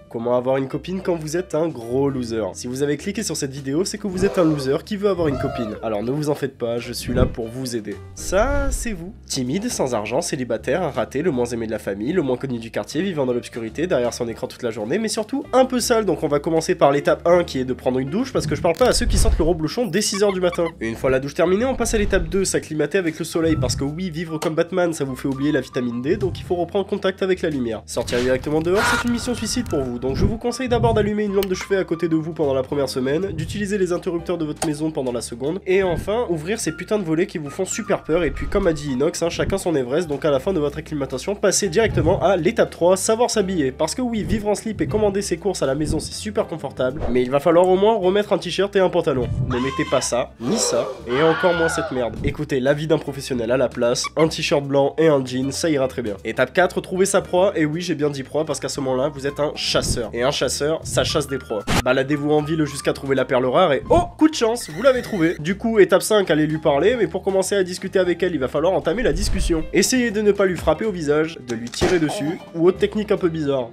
Comment avoir une copine quand vous êtes un gros loser. Si vous avez cliqué sur cette vidéo, c'est que vous êtes un loser qui veut avoir une copine. Alors ne vous en faites pas, je suis là pour vous aider. Ça, c'est vous. Timide, sans argent, célibataire, un raté, le moins aimé de la famille, le moins connu du quartier, vivant dans l'obscurité, derrière son écran toute la journée, mais surtout un peu sale. Donc on va commencer par l'étape 1 qui est de prendre une douche, parce que je parle pas à ceux qui sentent le reblochon dès 6h du matin. Une fois la douche terminée, on passe à l'étape 2, s'acclimater avec le soleil, parce que oui, vivre comme Batman, ça vous fait oublier la vitamine D, donc il faut reprendre contact avec la lumière. Sortir directement dehors, c'est une mission suicide pour vous, donc je vous conseille d'abord d'allumer une lampe de chevet à côté de vous pendant la première semaine, d'utiliser les interrupteurs de votre maison pendant la seconde, et enfin, ouvrir ces putains de volets qui vous font super peur, et puis comme a dit Inox, hein, chacun son Everest, donc à la fin de votre acclimatation, passez directement à l'étape 3, savoir s'habiller, parce que oui, vivre en slip et commander ses courses à la maison c'est super confortable, mais il va falloir au moins remettre un t-shirt et un pantalon. Ne mettez pas ça, ni ça, et encore moins cette merde. Écoutez l'avis d'un professionnel à la place, un t-shirt blanc et un jean, ça ira très bien. Étape 4, trouver sa proie, et oui j'ai bien dit proie parce qu'à ce moment-là, vous êtes un chasseur. Et un chasseur, ça chasse des proies. Baladez-vous en ville jusqu'à trouver la perle rare et oh, coup de chance, vous l'avez trouvé. Du coup, étape 5, allez lui parler, mais pour commencer à discuter avec elle, il va falloir entamer la discussion. Essayez de ne pas lui frapper au visage, de lui tirer dessus, ou autre technique un peu bizarre.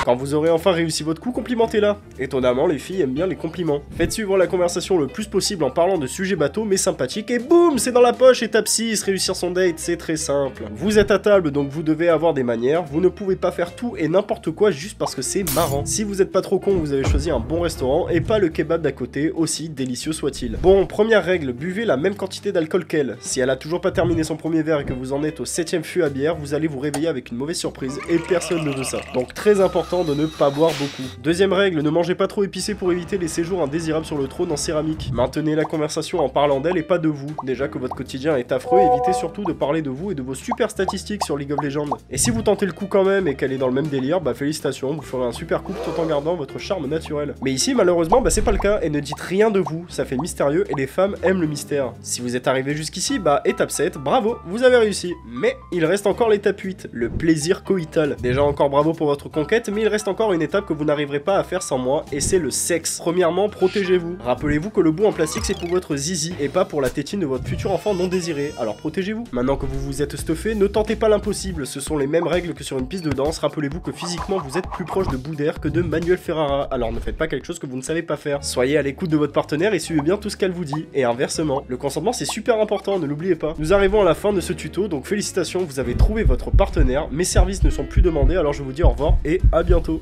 Quand vous aurez enfin réussi votre coup, complimentez-la. Étonnamment, les filles aiment bien les compliments. Faites suivre la conversation le plus possible en parlant de sujets bateaux mais sympathiques et boum, c'est dans la poche. Étape 6, réussir son date, c'est très simple. Vous êtes à table donc vous devez avoir des manières, vous ne pouvez pas faire tout et n'importe quoi juste parce que c'est marrant. Si vous êtes pas trop con, vous avez choisi un bon restaurant et pas le kebab d'à côté, aussi délicieux soit-il. Bon, première règle, buvez la même quantité d'alcool qu'elle. Si elle a toujours pas terminé son premier verre et que vous en êtes au 7ème fût à bière, vous allez vous réveiller avec une mauvaise surprise et personne ne veut ça. Donc très important de ne pas boire beaucoup. Deuxième règle, ne mangez pas trop épicé pour éviter les séjours indésirables sur le trône en céramique. Maintenez la conversation en parlant d'elle et pas de vous. Déjà que votre quotidien est affreux, évitez surtout de parler de vous et de vos super statistiques sur League of Legends. Et si vous tentez le coup quand même et qu'elle est dans le même délire, bah félicitations, vous ferez un super couple tout en gardant votre charme naturel. Mais ici malheureusement, bah c'est pas le cas et ne dites rien de vous, ça fait mystérieux et les femmes aiment le mystère. Si vous êtes arrivé jusqu'ici, bah étape 7, bravo, vous avez réussi. Mais il reste encore l'étape 8, le plaisir coïtal. Déjà encore bravo pour votre conquête, mais il reste encore une étape que vous n'arriverez pas à faire sans moi, et c'est le sexe. Premièrement, protégez-vous. Rappelez-vous que le bout en plastique c'est pour votre zizi, et pas pour la tétine de votre futur enfant non désiré, alors protégez-vous. Maintenant que vous vous êtes stuffé, ne tentez pas l'impossible, ce sont les mêmes règles que sur une piste de danse, rappelez-vous que physiquement vous êtes plus proche de Boudère que de Manuel Ferrara, alors ne faites pas quelque chose que vous ne savez pas faire. Soyez à l'écoute de votre partenaire et suivez bien tout ce qu'elle vous dit, et inversement. Le consentement c'est super important, ne l'oubliez pas. Nous arrivons à la fin de ce tuto, donc félicitations, vous avez trouvé votre partenaire, mes services ne sont plus demandés, alors je vous dis au revoir et à bientôt.